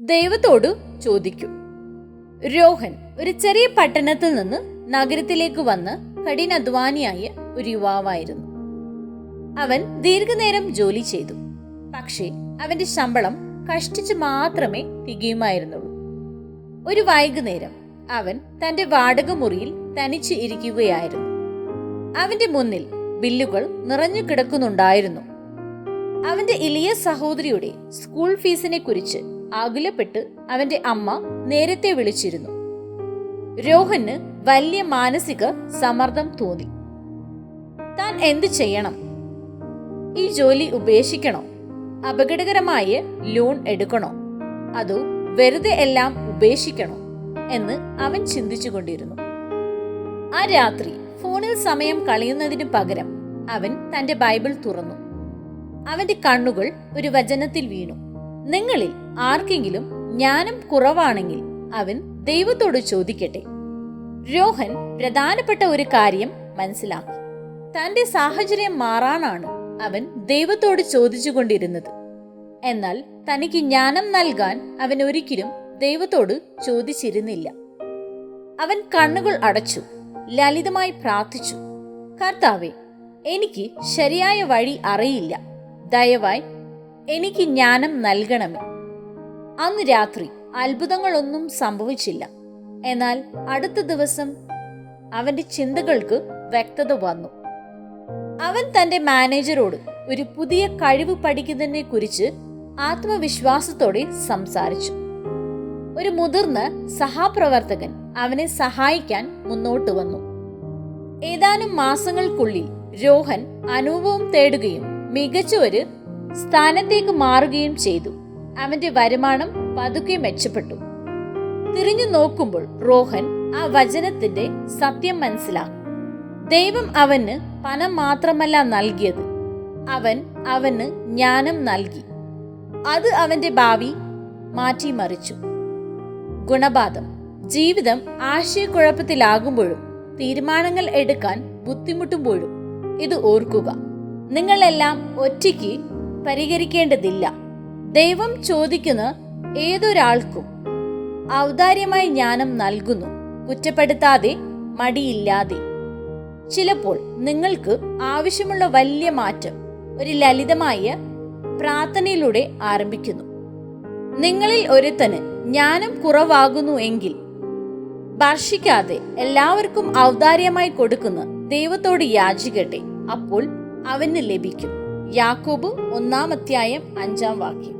ദൈവത്തോട് ചോദിക്കും. രോഹൻ ഒരു ചെറിയ പട്ടണത്തിൽ നിന്ന് നഗരത്തിലേക്ക് വന്ന് കഠിനാധ്വാനിയായ ഒരു യുവാവായിരുന്നു. അവൻ ദീർഘനേരം ജോലി ചെയ്തു. പക്ഷേ അവന്റെ ശമ്പളം കഷ്ടിച്ച് മാത്രമേ തികയുമായിരുന്നുള്ളൂ. ഒരു വൈകുന്നേരം അവൻ തന്റെ വാടക മുറിയിൽ തനിച്ച് ഇരിക്കുകയായിരുന്നു. അവന്റെ മുന്നിൽ ബില്ലുകൾ നിറഞ്ഞു കിടക്കുന്നുണ്ടായിരുന്നു. അവന്റെ ഇളയ സഹോദരിയുടെ സ്കൂൾ ഫീസിനെ കുറിച്ച് ആകുലപ്പെട്ട് അവന്റെ അമ്മ നേരത്തെ വിളിച്ചിരുന്നു. രോഹന് വലിയ മാനസിക സമ്മർദ്ദം തോന്നി. താൻ എന്തു ചെയ്യണം? ഈ ജോലി ഉപേക്ഷിക്കണോ? അപകടകരമായ ലോൺ എടുക്കണോ? അതോ വെറുതെ എല്ലാം ഉപേക്ഷിക്കണോ എന്ന് അവൻ ചിന്തിച്ചുകൊണ്ടിരുന്നു. ആ രാത്രി ഫോണിൽ സമയം കളയുന്നതിന് പകരം അവൻ തന്റെ ബൈബിൾ തുറന്നു. അവന്റെ കണ്ണുകൾ ഒരു വചനത്തിൽ വീണു. നിങ്ങളിൽ ആർക്കെങ്കിലും ജ്ഞാനം കുറവാണെങ്കിൽ അവൻ ദൈവത്തോട് ചോദിക്കട്ടെ. രോഹൻ പ്രധാനപ്പെട്ട ഒരു കാര്യം മനസ്സിലാക്കി. തന്റെ സാഹചര്യം മാറാനാണ് അവൻ ദൈവത്തോട് ചോദിച്ചുകൊണ്ടിരുന്നത്. എന്നാൽ തനിക്ക് ജ്ഞാനം നൽകാൻ അവൻ ഒരിക്കലും ദൈവത്തോട് ചോദിച്ചിരുന്നില്ല. അവൻ കണ്ണുകൾ അടച്ചു, ലളിതമായി പ്രാർത്ഥിച്ചു. കർത്താവേ, എനിക്ക് ശരിയായ വഴി അറിയില്ല. ദയവായി എനിക്ക് ജ്ഞാനം നൽകണമേ. അന്ന് രാത്രി അത്ഭുതങ്ങളൊന്നും സംഭവിച്ചില്ല. എന്നാൽ അടുത്ത ദിവസം അവന്റെ ചിന്തകൾക്ക് വ്യക്തത വന്നു. അവൻ തന്റെ മാനേജരോട് ഒരു പുതിയ കഴിവ് പഠിക്കുന്നതിനെ കുറിച്ച് ആത്മവിശ്വാസത്തോടെ സംസാരിച്ചു. ഒരു മുതിർന്ന സഹപ്രവർത്തകൻ അവനെ സഹായിക്കാൻ മുന്നോട്ട് വന്നു. ഏതാനും മാസങ്ങൾക്കുള്ളിൽ രോഹൻ അനുഭവം തേടുകയും മികച്ച ഒരു സ്ഥാനത്തേക്ക് മാറുകയും ചെയ്തു. അവന്റെ വരുമാനം പതുക്കെ മെച്ചപ്പെട്ടു. തിരിഞ്ഞു നോക്കുമ്പോൾ റോഹൻ ആ വചനത്തിന്റെ സത്യം മനസ്സിലാക്കി. ദൈവം അവന് പണം മാത്രമല്ല നൽകിയത്, അവന് ജ്ഞാനം നൽകി. അത് അവന്റെ ഭാവി മാറ്റിമറിച്ചു. ഗുണപാഠം: ജീവിതം ആശയക്കുഴപ്പത്തിലാകുമ്പോഴും തീരുമാനങ്ങൾ എടുക്കാൻ ബുദ്ധിമുട്ടുമ്പോഴും ഇത് ഓർക്കുക. നിങ്ങളെല്ലാം ഒറ്റയ്ക്ക് പരിഹരിക്കേണ്ടതില്ല. ദൈവം ചോദിക്കുന്ന ഏതൊരാൾക്കും ഔദാര്യമായി ജ്ഞാനം നൽകുന്നു, കുറ്റപ്പെടുത്താതെ, മടിയില്ലാതെ. ചിലപ്പോൾ നിങ്ങൾക്ക് ആവശ്യമുള്ള വലിയ മാറ്റം ഒരു ലളിതമായ പ്രാർത്ഥനയിലൂടെ ആരംഭിക്കുന്നു. നിങ്ങളിൽ ഒരുത്തന് ജ്ഞാനം കുറവാകുന്നു എങ്കിൽ ഭർഷിക്കാതെ എല്ലാവർക്കും ഔദാര്യമായി കൊടുക്കുന്ന ദൈവത്തോട് യാചിക്കട്ടെ, അപ്പോൾ അവന് ലഭിക്കും. യാക്കോബ് 1-ാം അധ്യായം 5-ാം വാക്യം.